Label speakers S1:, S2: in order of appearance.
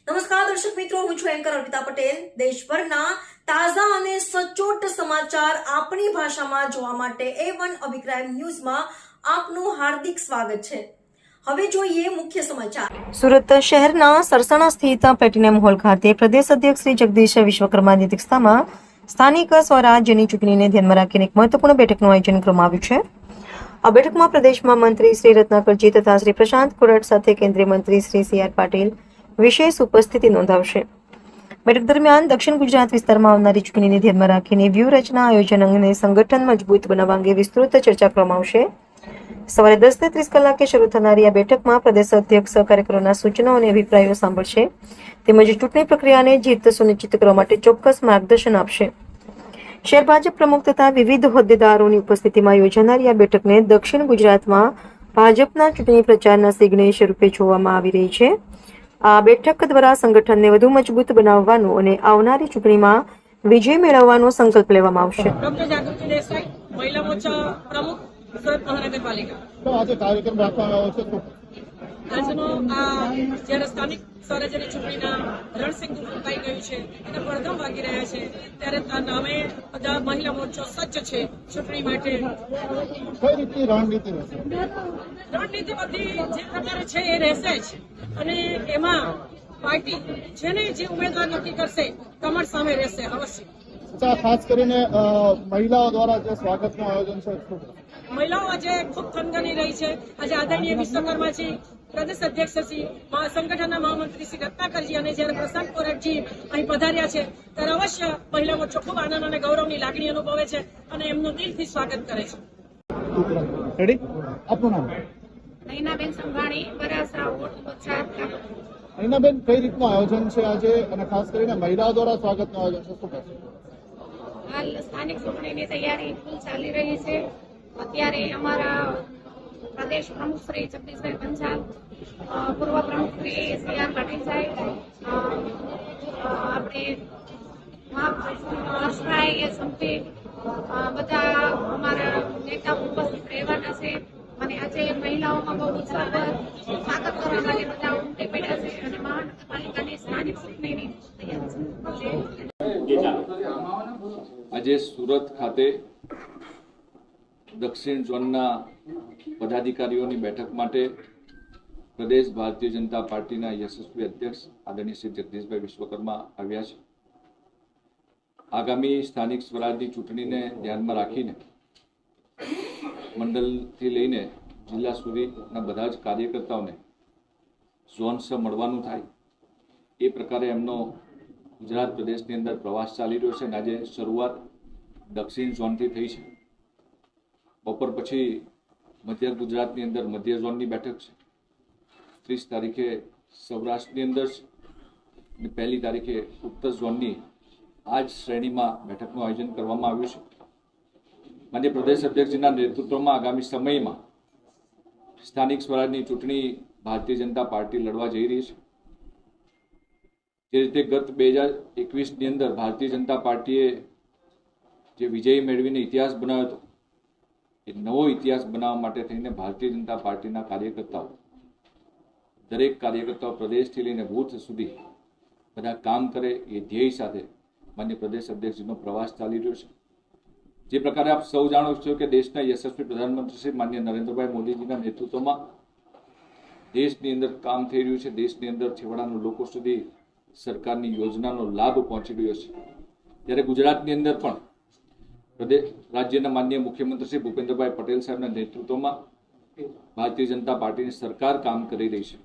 S1: નમસ્કાર દર્શક મિત્રો, હું છું એન્કર અર્પિતા પટેલ। દેશભરના તાજા અને સચોટ સમાચાર આપણી ભાષામાં જોવા માટે A1 અભિપ્રાય ન્યૂઝમાં આપનું હાર્દિક સ્વાગત છે। હવે જોઈએ મુખ્ય સમાચાર। સુરત શહેરના સરસાણા સ્થિત પ્લેટિનમ હોલ ખાતે પ્રદેશ અધ્યક્ષ શ્રી જગદીશ વિશ્વકર્માની અધ્યક્ષતામાં સ્થાનિક સ્વરાજ્યની ચૂંટણીને ધ્યાનમાં રાખીને એક મહત્વપૂર્ણ બેઠકનું આયોજન કરવામાં આવ્યું છે। આ બેઠકમાં પ્રદેશમાં મંત્રી શ્રી રત્નાકરજી તથા શ્રી પ્રશાંત કોરટ સાથે કેન્દ્રીય મંત્રી શ્રી CR પાટીલ વિશેષ ઉપસ્થિતિ નોંધાવશે। બેઠક દરમિયાન દક્ષિણ ગુજરાત વિસ્તારમાં આવનારી ચૂંટણીને ધ્યાનમાં રાખીને વ્યૂહરચના આયોજન અને સંગઠન મજબૂત બનાવવા અંગે વિસ્તૃત ચર્ચા કરવામાં આવશે। સવારે 10 ને 30 કલાકે શરૂ થનારી આ બેઠકમાં પ્રદેશ અધ્યક્ષ કાર્યકરોના સૂચનો અને અભિપ્રાયો સાંભળશે તેમજ ચૂંટણી પ્રક્રિયાને જીત સુનિશ્ચિત કરવા માટે ચોક્કસ માર્ગદર્શન આપશે। શહેર ભાજપ પ્રમુખ તથા વિવિધ હોદ્દેદારોની ઉપસ્થિતિમાં યોજાનારી આ બેઠકને દક્ષિણ ગુજરાતમાં ભાજપના ચૂંટણી પ્રચારના સિગ્નેચર રૂપે જોવામાં આવી રહી છે। આ બેઠક દ્વારા સંગઠનને વધુ મજબૂત બનાવવાનો અને આવનારી ચૂંટણીમાં વિજય મેળવવાનો સંકલ્પ લેવામાં આવશે।
S2: ડોક્ટર જાગૃતિ દેસાઈ, મહિલા મોરચા પ્રમુખ, સુરત મહાનગરપાલિકા।
S3: તો આજે કાર્યક્રમ રાખવામાં આવ્યો છે
S2: આજનો આ જ્યારે સ્થાનિક સ્વરાજ્યની ચૂંટણીના રણસિંગુ ફૂંકાઈ ગયું છે, એના પડઘમ વાગી રહ્યા છે, ત્યારે નામે બધા મહિલા મોરચો સજ્જ છે ચૂંટણી માટે।
S3: કઈ રીતની રણનીતિ રહેશે?
S2: રણનીતિ બધી જે પ્રકારે છે એ રહેશે જ, અને એમાં પાર્ટી જેને જે ઉમેદવાર નક્કી કરશે કમર સામે રહેશે અવશ્ય।
S3: ખાસ કરીને મહિલાઓ દ્વારા જે સ્વાગતનું આયોજન છે,
S2: મહિલાઓ આજે ખૂબ થનગની રહી છે। આજે આદરણીય વિશ્વકર્માજી, પ્રદેશ અધ્યક્ષ શ્રી, સંગઠનના મહામંત્રી શ્રી રત્નાકરજી અને જ્યારે પ્રશાંત કોરટજી અહીં પધાર્યા છે ત્યારે અવશ્ય મહિલા મોરચો ખૂબ આનંદ અને ગૌરવની લાગણી અનુભવે છે અને એમનું દિલથી સ્વાગત કરે છે।
S3: રેડી? આપનું નામ?
S4: Nainaben Sanghani, Barasara ward number 4।
S3: નૈનાબેન, કઈ રીતનું આયોજન છે આજે અને ખાસ કરીને મહિલાઓ દ્વારા સ્વાગતનું આયોજન છે, શું કહેશો?
S4: હાલ સ્થાનિક ચૂંટણીની તૈયારી ફૂલ ચાલી રહી છે। અત્યારે અમારા પ્રદેશ પ્રમુખ શ્રી જગદીશભાઈ પંચાલ, પૂર્વ પ્રમુખ શ્રી CR પાટીલ સાહેબ, આપણે હર્ષભાઈ સંપી, બધા અમારા નેતા ઉપસ્થિત રહેવાના છે અને આજે મહિલાઓમાં બહુ ઉત્સાહભર સ્વાગત કરવા માટે બધા ઉમટી પડ્યા છે અને મહાનગરપાલિકાની સ્થાનિક ચૂંટણીની તૈયારી છે।
S5: આજે સુરત ખાતે દક્ષિણ ઝોનના પદાધિકારીઓની બેઠક માટે પ્રદેશ ભારતીય જનતા પાર્ટીના યશસ્વી અધ્યક્ષ આદરણીય શ્રી જગદીશભાઈ વિશ્વકર્મા આવ્યા છે। આગામી સ્થાનિક સ્વરાજની ચૂંટણીને ધ્યાનમાં રાખીને મંડળથી લઈને જિલ્લા સુધીના બધા જ કાર્યકર્તાઓને ઝોન્સ મળવાનું થાય એ પ્રકારે એમનો ગુજરાત પ્રદેશની અંદર પ્રવાસ ચાલી રહ્યો છે અને આજે શરૂઆત દક્ષિણ ઝોનથી થઈ છે। બપોર પછી મધ્ય ગુજરાતની અંદર મધ્ય ઝોનની બેઠક છે, 30 તારીખે સૌરાષ્ટ્રની અંદર છે અને 1 તારીખે ઉત્તર ઝોનની આ જ શ્રેણીમાં બેઠકનું આયોજન કરવામાં આવ્યું છે। માન્ય પ્રદેશ અધ્યક્ષજીના નેતૃત્વમાં આગામી સમયમાં સ્થાનિક સ્વરાજની ચૂંટણી ભારતીય જનતા પાર્ટી લડવા જઈ રહી છે। જે રીતે ગત 2021ની અંદર ભારતીય જનતા પાર્ટીએ જે વિજય મેળવીને ઇતિહાસ બનાવ્યો હતો, એ નવો ઇતિહાસ બનાવવા માટે થઈને ભારતીય જનતા પાર્ટીના કાર્યકર્તાઓ, દરેક કાર્યકર્તાઓ પ્રદેશથી લઈને બૂથ સુધી બધા કામ કરે એ ધ્યેય સાથે માન્ય પ્રદેશ અધ્યક્ષજીનો પ્રવાસ ચાલી રહ્યો છે। જે પ્રકારે આપ સૌ જાણો છો કે દેશના યશસ્વી પ્રધાનમંત્રી શ્રી માન્ય નરેન્દ્રભાઈ મોદીજીના નેતૃત્વમાં દેશની અંદર કામ થઈ રહ્યું છે। દેશની અંદર છેવાડાના લોકો સુધી સરકારની યોજનાનો લાભ પહોંચી રહ્યો છે। ત્યારે ગુજરાતની અંદર પણ પ્રદેશ રાજ્યના માન્ય મુખ્યમંત્રી શ્રી ભૂપેન્દ્રભાઈ પટેલ સાહેબના નેતૃત્વમાં ભારતીય જનતા પાર્ટીની સરકાર કામ કરી રહી છે।